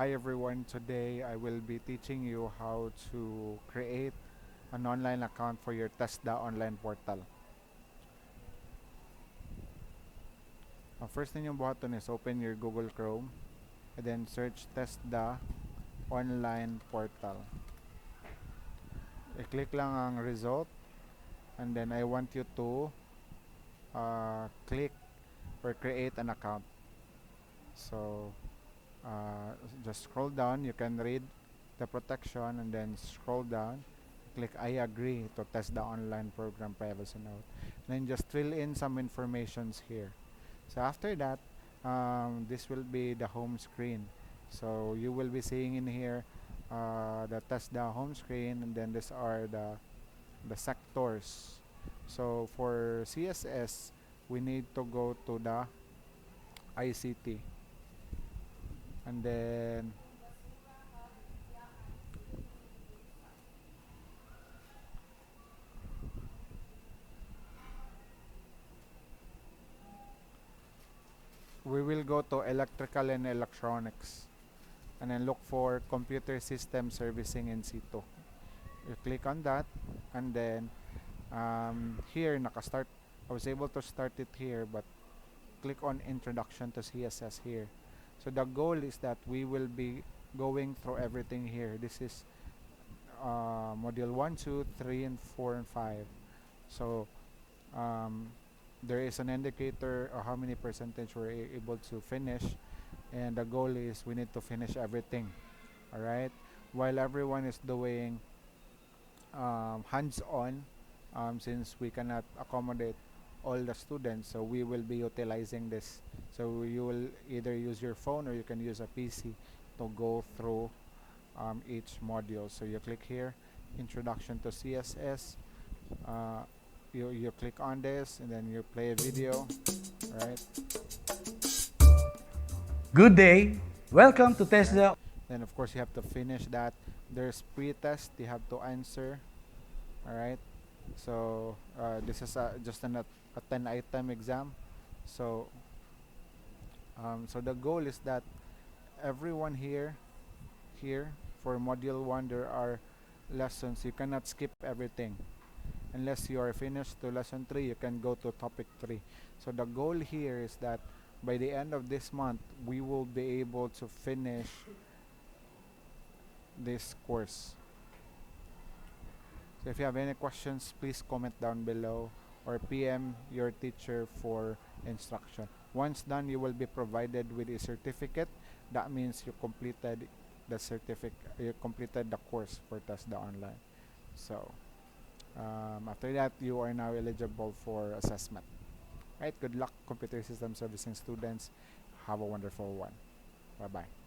Hi everyone, today I will be teaching you how to create an online account for your TESDA Online Portal. First ninyong buhaton is open your Google Chrome and then search TESDA Online Portal. I-click lang ang result and then I want you to click or create an account. So just scroll down, you can read the protection and then scroll down, click I agree to TESDA Online Program Privacy Note. Then just fill in some informations here. So after that, this will be the home screen. So you will be seeing in here the TESDA home screen, and then these are the sectors. So for CSS, we need to go to the ICT, and then we will go to electrical and electronics and then look for computer system servicing in situ. You click on that, and then here nakastart. I was able to start it here, but click on introduction to CSS here. So the goal is that we will be going through everything here. This is module 1, 2, 3, and 4, and 5. So there is an indicator of how many percentage we're able to finish, and the goal is we need to finish everything. Alright, while everyone is doing hands-on, since we cannot accommodate all the students, so we will be utilizing this. So you will either use your phone or you can use a PC to go through each module. So you click here, introduction to CSS. You click on this and then you play a video, right? Good day. Welcome to Right. TESDA. Then of course you have to finish that. There's pre-test you have to answer. All right. So this is just a 10-item exam. So so the goal is that everyone here for module 1 there are lessons. You cannot skip everything. Unless you are finished to lesson 3, you can go to topic 3. So the goal here is that by the end of this month, we will be able to finish this course. So if you have any questions, please comment down below or PM your teacher for instruction. Once done, you will be provided with a certificate. That means you completed the you completed the course for TESDA Online. So after that, you are now eligible for assessment. Right, good luck, computer system servicing students. Have a wonderful one. Bye-bye.